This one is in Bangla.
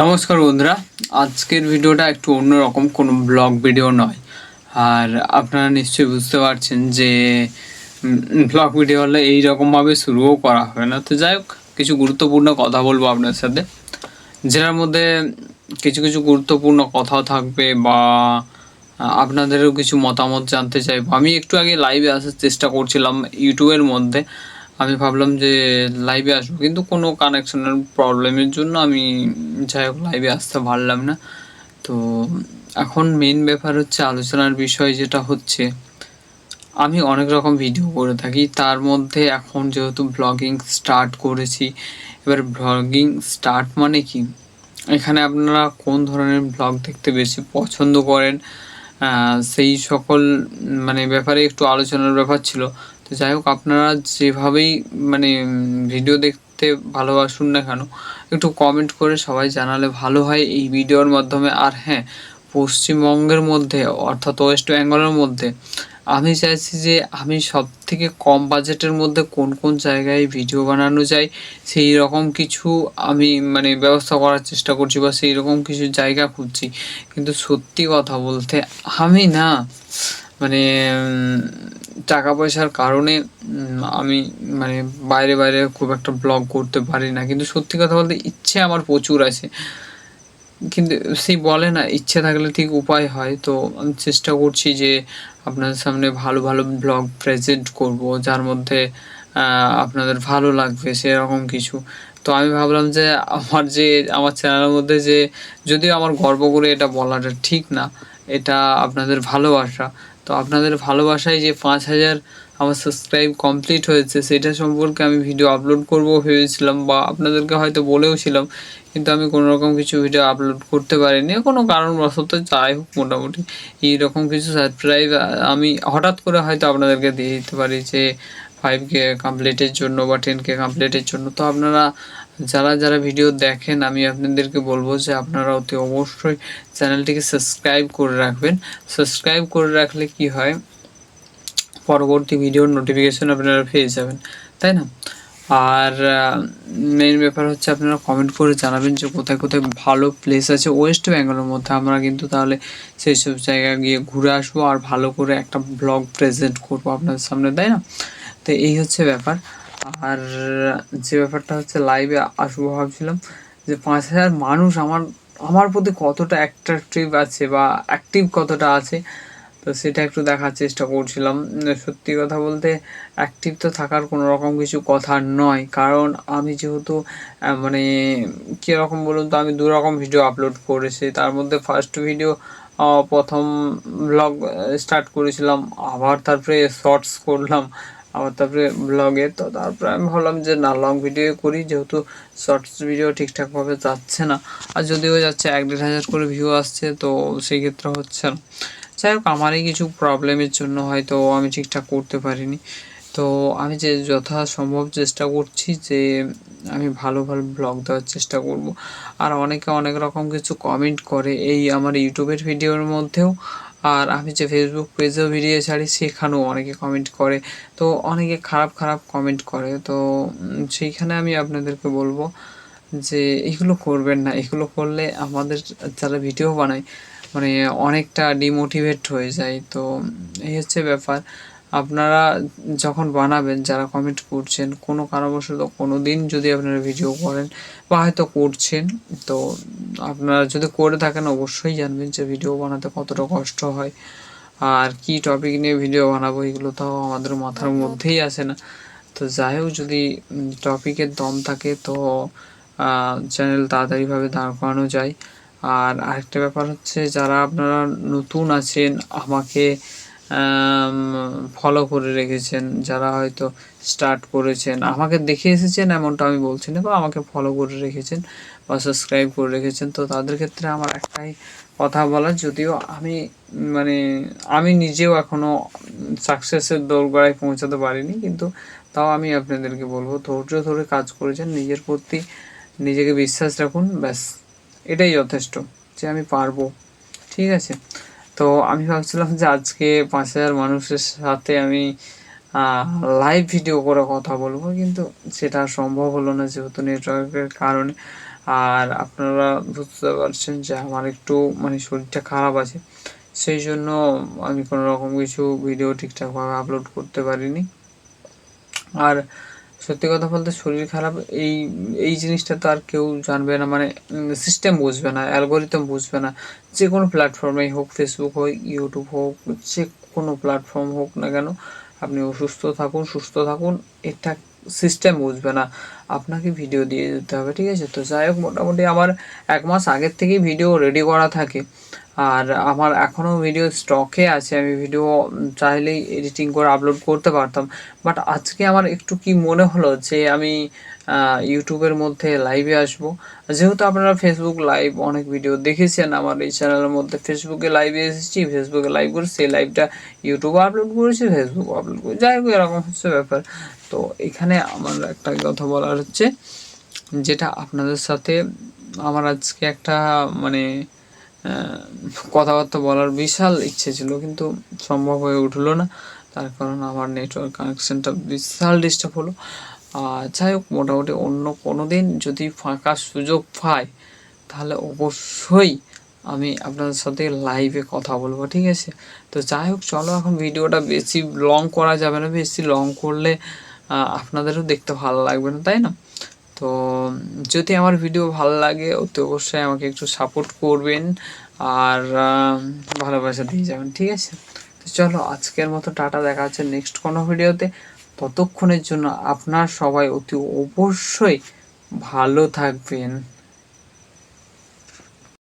নমস্কার বন্ধুরা, আজকের ভিডিওটা একটু অন্যরকম, কোনো ব্লগ ভিডিও নয়। আর আপনারা নিশ্চয়ই বুঝতে পারছেন যে ব্লগ ভিডিও হলে এইরকমভাবে শুরুও করা হবে না। তো যাই হোক, কিছু গুরুত্বপূর্ণ কথা বলবো আপনার সাথে, যেটার মধ্যে কিছু কিছু গুরুত্বপূর্ণ কথাও থাকবে বা আপনাদেরও কিছু মতামত জানতে চাইবো। আমি একটু আগে লাইভে আসার চেষ্টা করছিলাম ইউটিউবের মধ্যে। আমি ভাবলাম যে লাইভে আসবো, কিন্তু কোনো কানেকশনের প্রবলেমের জন্য আমি যাই হোক লাইভে আসতে পারলাম না। তো এখন মেইন ব্যাপার হচ্ছে, আলোচনার বিষয় যেটা হচ্ছে, আমি অনেক রকম ভিডিও করে থাকি। তার মধ্যে এখন যেহেতু ব্লগিং স্টার্ট করেছি, এবার ব্লগিং স্টার্ট মানে কি, এখানে আপনারা কোন ধরনের ব্লগ দেখতে বেশি পছন্দ করেন, সেই সকল ব্যাপারে একটু আলোচনার ব্যাপার ছিল। তো যাই হোক, আপনারা যেভাবেই ভিডিও দেখতে ভালোবাসুন না কেন, একটু কমেন্ট করে সবাই জানালে ভালো হয় এই ভিডিওর মাধ্যমে। আর হ্যাঁ, পশ্চিমবঙ্গের মধ্যে অর্থাৎ ওয়েস্ট বেঙ্গলের মধ্যে আমি চাইছি যে আমি সবথেকে কম বাজেটের মধ্যে কোন কোন জায়গায় ভিডিও বানানো যায় সেই রকম কিছু আমি ব্যবস্থা করার চেষ্টা করছি, বা সেই রকম কিছু জায়গা খুঁজছি। কিন্তু সত্যি কথা বলতে আমি না মানে টাকা পয়সার কারণে আমি বাইরে বাইরে খুব একটা ব্লগ করতে পারি না। কিন্তু সত্যি কথা বলতে ইচ্ছে আমার প্রচুর আছে, কিন্তু সেই বলে না, ইচ্ছে থাকলে ঠিক উপায় হয়। তো আমি চেষ্টা করছি যে আপনাদের সামনে ভালো ভালো ব্লগ প্রেজেন্ট করব, যার মধ্যে আপনাদের ভালো লাগবে সেরকম কিছু। তো আমি ভাবলাম যে আমার চ্যানেলের মধ্যে যে, যদিও আমার গর্ব করে এটা বলাটা ঠিক না, এটা আপনাদের ভালোবাসা। তো আপনাদের ভালোবাসায় যে ৫,০০০ আমার সাবস্ক্রাইব কমপ্লিট হয়েছে, সেটা সম্পর্কে আমি ভিডিও আপলোড করব ভেবেছিলাম, বা আপনাদেরকে হয়তো বলেওছিলাম। কিন্তু আমি কোনো রকম কিছু ভিডিও আপলোড করতে পারিনি কোনো কারণবশত। যাই হোক, মোটামুটি এইরকম কিছু সারপ্রাইজ আমি হঠাৎ করে হয়তো আপনাদেরকে দিয়ে দিতে পারি, যে 5K কমপ্লিটের জন্য বা 10K কমপ্লিটের জন্য। তো আপনারা যারা যারা ভিডিও দেখেন, আমি আপনাদেরকে বলবো যে আপনারা অতি অবশ্যই চ্যানেলটিকে সাবস্ক্রাইব করে রাখবেন। সাবস্ক্রাইব করে রাখলে কি হয়, পরবর্তী ভিডিওর নোটিফিকেশন আপনারা পেয়ে যাবেন, তাই না? আর মেইন ব্যাপার হচ্ছে, আপনারা কমেন্ট করে জানাবেন যে কোথায় কোথায় ভালো প্লেস আছে ওয়েস্ট বেঙ্গলের মধ্যে। আমরা কিন্তু তাহলে সেই সব জায়গায় গিয়ে ঘুরে আসবো, আর ভালো করে একটা ব্লগ প্রেজেন্ট করবো আপনাদের সামনে, তাই না? তো এই হচ্ছে ব্যাপার। আর যে ব্যাপারটা হচ্ছে, লাইভে আসবো ভাবছিলাম যে ৫,০০০ মানুষ আমার আমার প্রতি কতটা অ্যাট্রাকটিভ আছে বা অ্যাক্টিভ কতটা আছে, তো সেটা একটু দেখার চেষ্টা করছিলাম। সত্যি কথা বলতে অ্যাক্টিভ তো থাকার কোনো রকম কিছু কথা নয়, কারণ আমি যেহেতু কীরকম বলুন তো, আমি ২ রকম ভিডিও আপলোড করেছি। তার মধ্যে ফার্স্ট ভিডিও, প্রথম ব্লগ স্টার্ট করেছিলাম, আবার তারপরে শর্টস করলাম, আবার তারপরে ব্লগে। তো তারপরে আমি ভাবলাম যে না, লং ভিডিও করি, যেহেতু শর্টস ভিডিও ঠিকঠাকভাবে যাচ্ছে না, আর যদিও যাচ্ছে ১-১.৫ করে ভিউ আসছে, তো সেই ক্ষেত্রে হচ্ছে না। যাই হোক, আমারই কিছু প্রবলেমের জন্য হয়তো আমি ঠিকঠাক করতে পারিনি। তো আমি যে যথাসম্ভব চেষ্টা করছি যে আমি ভালো ভালো ব্লগ দেওয়ার চেষ্টা করব। আর অনেকে অনেক রকম কিছু কমেন্ট করে এই আমার ইউটিউবের ভিডিওর মধ্যেও, আর আমি যে ফেসবুক পেজেও ভিডিও ছাড়ি সেখানেও অনেকে কমেন্ট করে। তো অনেকে খারাপ খারাপ কমেন্ট করে। তো সেইখানে আমি আপনাদেরকে বলবো যে এগুলো করবেন না। এগুলো করলে আমাদের যারা ভিডিও বানায় অনেকটা ডিমোটিভেট হয়ে যায়। তো এই হচ্ছে ব্যাপার। আপনারা যখন বানাবেন, যারা কমেন্ট করছেন, কোনো কারণবশত কোনো দিন যদি আপনারা ভিডিও করেন বা হয়তো করছেন, তো আপনারা যদি করে থাকেন অবশ্যই জানবেন যে ভিডিও বানাতে কতটা কষ্ট হয়, আর কী টপিক নিয়ে ভিডিও বানাবো এগুলো তো আমাদের মাথার মধ্যেই আসে না। তো যাই হোক, যদি টপিকের দম থাকে তো চ্যানেল তাড়াতাড়িভাবে দাঁড় করানো যায়। আর আরেকটা ব্যাপার হচ্ছে, যারা আপনারা নতুন আছেন, আমাকে ফলো করে রেখেছেন, যারা হয়তো স্টার্ট করেছেন, আমাকে দেখে এসেছেন এমনটা আমি বলছি না, বা আমাকে ফলো করে রেখেছেন বা সাবস্ক্রাইব করে রেখেছেন, তো তাদের ক্ষেত্রে আমার একটাই কথা বলার, যদিও আমি নিজেও এখনও সাকসেসের দোরগোড়ায় পৌঁছাতে পারিনি, কিন্তু তাও আমি আপনাদেরকে বলবো, ধৈর্য ধরে কাজ করেছেন, নিজের প্রতি নিজেকে বিশ্বাস রাখুন, ব্যাস এটাই যথেষ্ট, যে আমি পারবো। ঠিক আছে? তো আমি ভাবছিলাম যে আজকে ৫,০০০ মানুষের সাথে আমি লাইভ ভিডিও করে কথা বলবো, কিন্তু সেটা সম্ভব হলো না, যেহেতু নেটওয়ার্কের কারণে। আর আপনারা বুঝতে পারছেন যে আমার একটু মানে শরীরটা খারাপ আছে, সেই জন্য আমি কোনো রকম কিছু ভিডিও ঠিকঠাকভাবে আপলোড করতে পারিনি। আর সত্যি কথা বলতে শরীর খারাপ এই এই জিনিসটা তো আর কেউ জানবে না, মানে সিস্টেম বুঝবে না, অ্যালগরিদম বুঝবে না। যে কোনো প্ল্যাটফর্মেই হোক, ফেসবুক হোক, ইউটিউব হোক, যে কোনো প্ল্যাটফর্ম হোক না কেন, আপনি অসুস্থ থাকুন, সুস্থ থাকুন, এটা সিস্টেম বুঝবে না। আপনাকে ভিডিও দিয়ে যেতে হবে, ঠিক আছে? তো যাই হোক, মোটামুটি আমার 1 মাস আগের থেকেই ভিডিও রেডি করা থাকে। আর আমার এখনও ভিডিও স্টকে আছে, আমি ভিডিও চাইলেই এডিটিং করে আপলোড করতে পারতাম। বাট আজকে আমার একটু কি মনে হলো যে আমি ইউটিউবের মধ্যে লাইভে আসবো। যেহেতু আপনারা ফেসবুক লাইভ অনেক ভিডিও দেখেছেন আমার এই চ্যানেলের মধ্যে, ফেসবুকে লাইভে এসেছি, ফেসবুকে লাইভ করে সেই লাইভটা ইউটিউবে আপলোড করেছি, ফেসবুকে আপলোড করেছি, যাই হোক এরকম হচ্ছে ব্যাপার। তো এখানে আমার একটা কথা বলার হচ্ছে, যেটা আপনাদের সাথে আমার আজকে একটা মানে কথাবার্তা বলার বিশাল ইচ্ছে ছিল, কিন্তু সম্ভব হয়ে উঠলো না। তার কারণ আমার নেটওয়ার্ক কানেকশানটা বিশাল ডিস্টার্ব হলো। যাই হোক, মোটামুটি অন্য কোনো দিন যদি ফাঁকা সুযোগ পাই, তাহলে অবশ্যই আমি আপনাদের সাথে লাইভে কথা বলবো, ঠিক আছে? তো যাই হোক, চলো এখন ভিডিওটা বেশি লং করা যাবে না, বেশি লং করলে আপনাদেরও দেখতে ভালো লাগবে না, তাই না? তো যদি আমার ভিডিও ভালো লাগে অতি অবশ্যই আমাকে একটু সাপোর্ট করবেন, আর ভালোবাসা দিয়ে যাবেন, ঠিক আছে? তো চলো আজকের মতো টাটা, দেখা হচ্ছে নেক্সট কোনো ভিডিওতে। ততক্ষণের জন্য আপনার সবাই অতি অবশ্যই ভালো থাকবেন।